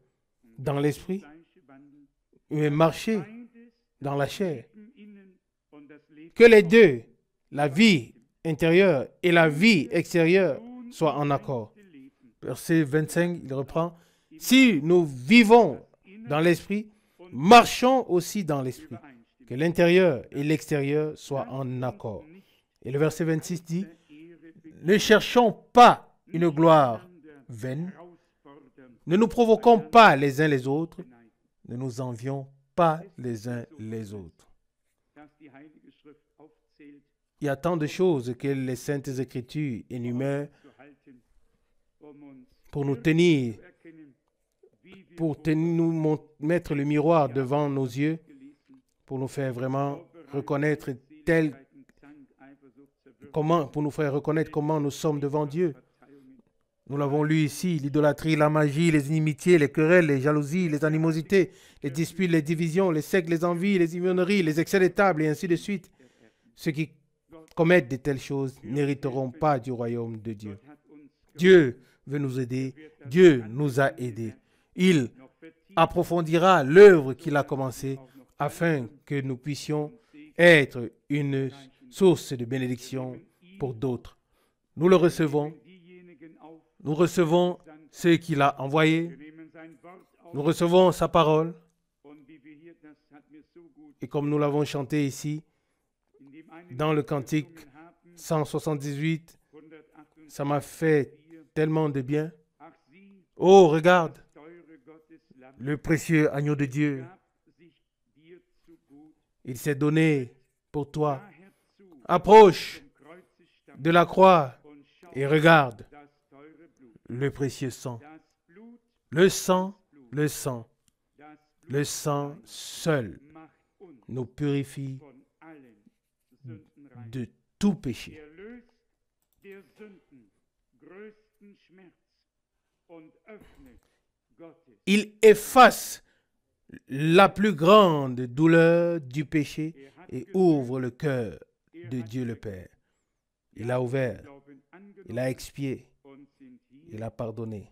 dans l'Esprit et marcher dans la chair. Que les deux, la vie intérieure et la vie extérieure, soient en accord. Verset 25, il reprend. Si nous vivons dans l'Esprit, marchons aussi dans l'Esprit. Que l'intérieur et l'extérieur soient en accord. Et le verset 26 dit, ne cherchons pas une gloire vaine. Ne nous provoquons pas les uns les autres. Ne nous envions pas les uns les autres. Il y a tant de choses que les Saintes Écritures énumèrent pour nous tenir, nous mettre le miroir devant nos yeux, pour nous faire vraiment reconnaître comment nous sommes devant Dieu. Nous l'avons lu ici, l'idolâtrie, la magie, les inimitiés, les querelles, les jalousies, les animosités, les disputes, les divisions, les sectes, les envies, les ivrogneries, les excès de table et ainsi de suite. Ceux qui commettent de telles choses n'hériteront pas du royaume de Dieu. Dieu veut nous aider. Dieu nous a aidés. Il approfondira l'œuvre qu'il a commencée afin que nous puissions être une source de bénédiction pour d'autres. Nous le recevons. Nous recevons ce qu'il a envoyé. Nous recevons sa parole. Et comme nous l'avons chanté ici, dans le cantique 178, ça m'a fait tellement de bien. Oh, regarde, le précieux agneau de Dieu. Il s'est donné pour toi. Approche de la croix et regarde le précieux sang. Le sang, le sang, le sang seul nous purifie de tout péché. Il efface la plus grande douleur du péché et ouvre le cœur de Dieu le Père. Il a ouvert, il a expié, il a pardonné.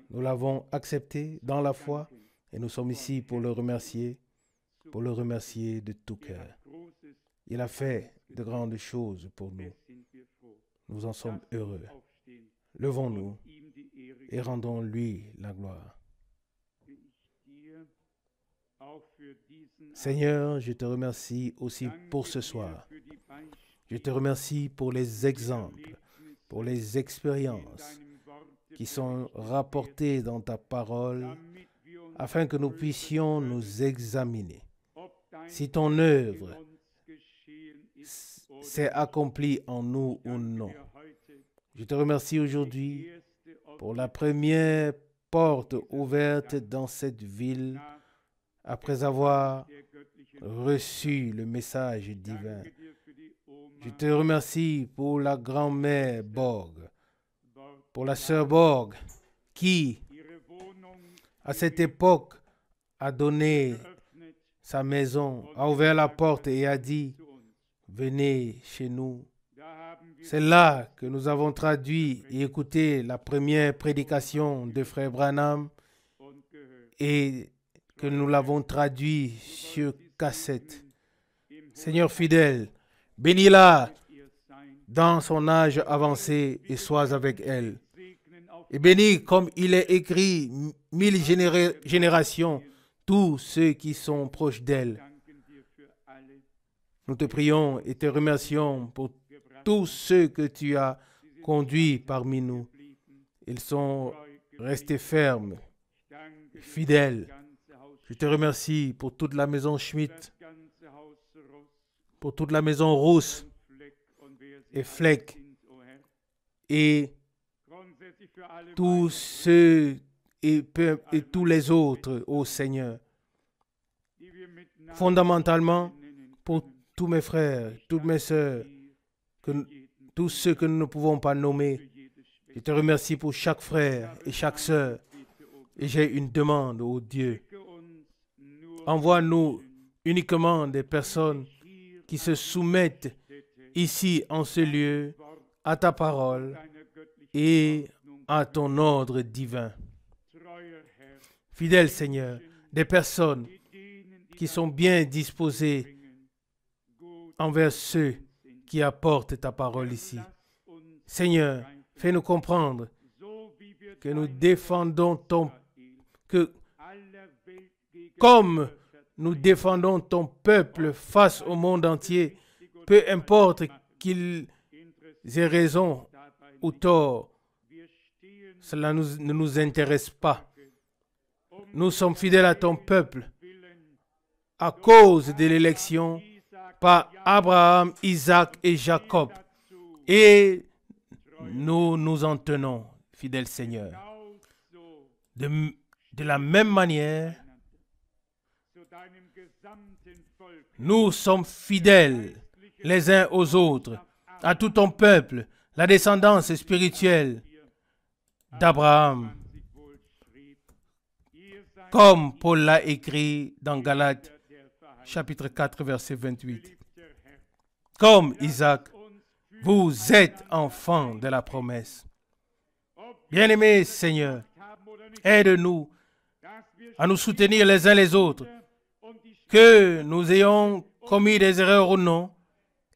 Nous l'avons accepté dans la foi et nous sommes ici pour le remercier de tout cœur. Il a fait de grandes choses pour nous. Nous en sommes heureux. Levons-nous et rendons-lui la gloire. Seigneur, je te remercie aussi pour ce soir. Je te remercie pour les exemples, pour les expériences qui sont rapportées dans ta parole, afin que nous puissions nous examiner. Si ton œuvre s'est accomplie en nous ou non. Je te remercie aujourd'hui pour la première porte ouverte dans cette ville après avoir reçu le message divin. Je te remercie pour la grand-mère Borg, pour la sœur Borg, qui, à cette époque, a donné sa maison, a ouvert la porte et a dit, venez chez nous. C'est là que nous avons traduit et écouté la première prédication de Frère Branham et que nous l'avons traduit sur cassette. Seigneur fidèle, bénis-la dans son âge avancé et sois avec elle. Et bénis, comme il est écrit, 1000 générations, tous ceux qui sont proches d'elle. Nous te prions et te remercions pour tous ceux que tu as conduits parmi nous. Ils sont restés fermes, fidèles. Je te remercie pour toute la maison Schmidt, pour toute la maison Rousse et Fleck et tous ceux et tous les autres, ô Seigneur. Fondamentalement, pour tous mes frères, toutes mes sœurs, tous ceux que nous ne pouvons pas nommer, je te remercie pour chaque frère et chaque sœur. Et j'ai une demande, ô Dieu. Envoie-nous uniquement des personnes qui se soumettent ici en ce lieu à ta parole et à ton ordre divin. Fidèle Seigneur, des personnes qui sont bien disposées envers ceux qui apportent ta parole ici. Seigneur, fais-nous comprendre que nous défendons comme nous défendons ton peuple face au monde entier, peu importe qu'ils aient raison ou tort, cela ne nous intéresse pas. Nous sommes fidèles à ton peuple à cause de l'élection par Abraham, Isaac et Jacob. Et nous nous en tenons, fidèle Seigneur. De la même manière, nous sommes fidèles les uns aux autres, à tout ton peuple, la descendance spirituelle d'Abraham, comme Paul l'a écrit dans Galates, chapitre 4, verset 28. Comme Isaac, vous êtes enfants de la promesse. Bien-aimés Seigneur, aide-nous à nous soutenir les uns les autres, que nous ayons commis des erreurs ou non.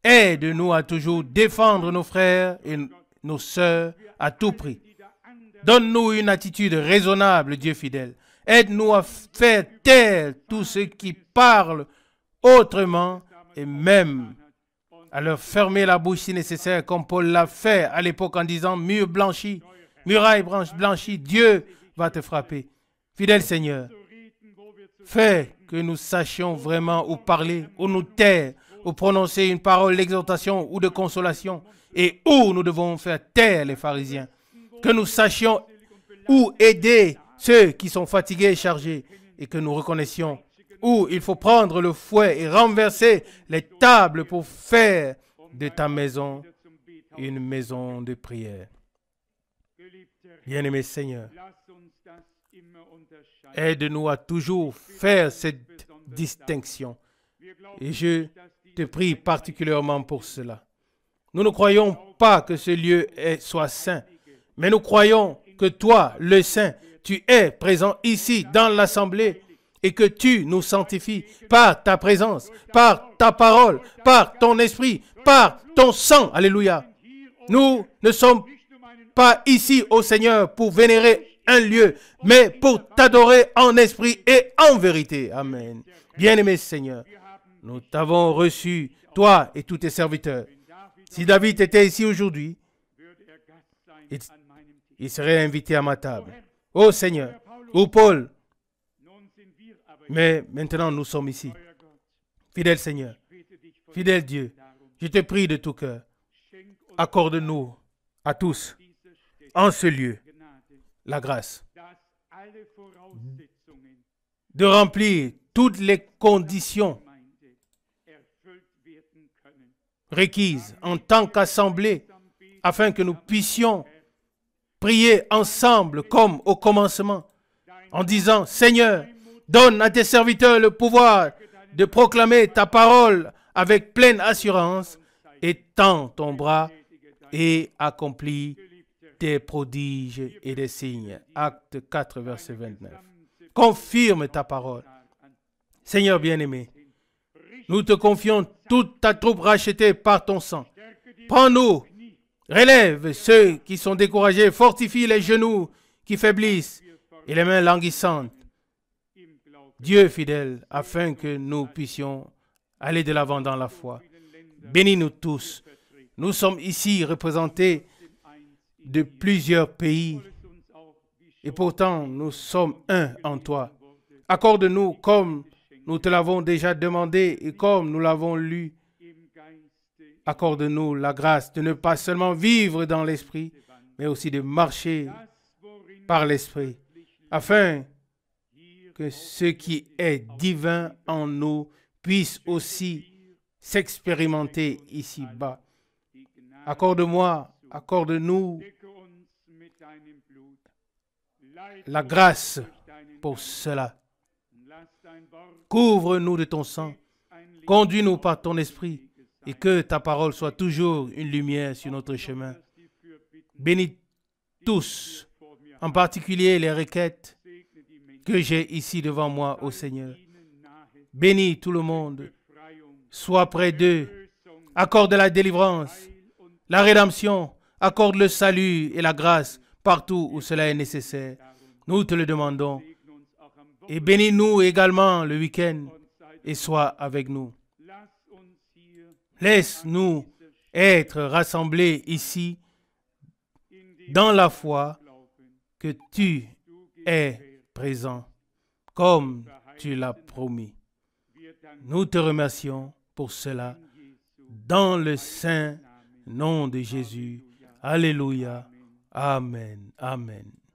Aide-nous à toujours défendre nos frères et nos sœurs à tout prix. Donne-nous une attitude raisonnable, Dieu fidèle. Aide-nous à faire taire tous ceux qui parlent autrement et même à leur fermer la bouche si nécessaire, comme Paul l'a fait à l'époque en disant « Mur blanchi, muraille blanchie, Dieu va te frapper. » Fidèle Seigneur, fais que nous sachions vraiment où parler, où nous taire, où prononcer une parole d'exhortation ou de consolation, et où nous devons faire taire les pharisiens. Que nous sachions où aider ceux qui sont fatigués et chargés, et que nous reconnaissions où il faut prendre le fouet et renverser les tables pour faire de ta maison une maison de prière. Bien-aimé Seigneur, aide-nous à toujours faire cette distinction. Et je te prie particulièrement pour cela. Nous ne croyons pas que ce lieu soit saint, mais nous croyons que toi, le Saint, tu es présent ici dans l'assemblée et que tu nous sanctifies par ta présence, par ta parole, par ton esprit, par ton sang. Alléluia. Nous ne sommes pas ici, ô Seigneur, pour vénérer un lieu, mais pour t'adorer en esprit et en vérité. Amen. Bien-aimé Seigneur, nous t'avons reçu, toi et tous tes serviteurs. Si David était ici aujourd'hui, il serait invité à ma table. Ô Seigneur, ou Paul, mais maintenant nous sommes ici. Fidèle Seigneur, fidèle Dieu, je te prie de tout cœur, accorde-nous à tous, en ce lieu, la grâce de remplir toutes les conditions requises en tant qu'assemblée afin que nous puissions prier ensemble comme au commencement en disant « Seigneur, donne à tes serviteurs le pouvoir de proclamer ta parole avec pleine assurance et tends ton bras et accomplis tes prodiges et des signes. » Acte 4, verset 29. Confirme ta parole. Seigneur bien-aimé, nous te confions toute ta troupe rachetée par ton sang. Prends-nous, relève ceux qui sont découragés, fortifie les genoux qui faiblissent et les mains languissantes. Dieu fidèle, afin que nous puissions aller de l'avant dans la foi. Bénis-nous tous. Nous sommes ici représentés de plusieurs pays et pourtant nous sommes un en toi. Accorde-nous comme nous te l'avons déjà demandé et comme nous l'avons lu. Accorde-nous la grâce de ne pas seulement vivre dans l'esprit, mais aussi de marcher par l'esprit, afin que ce qui est divin en nous puisse aussi s'expérimenter ici-bas. Accorde-moi, accorde-nous la grâce pour cela. Couvre-nous de ton sang, conduis-nous par ton esprit et que ta parole soit toujours une lumière sur notre chemin. Bénis tous, en particulier les requêtes que j'ai ici devant moi, ô Seigneur. Bénis tout le monde, sois près d'eux, accorde la délivrance, la rédemption, accorde le salut et la grâce partout où cela est nécessaire. Nous te le demandons. Et bénis-nous également le week-end et sois avec nous. Laisse-nous être rassemblés ici dans la foi que tu es présent, comme tu l'as promis. Nous te remercions pour cela dans le saint nom de Jésus. Alléluia. Amen. Amen.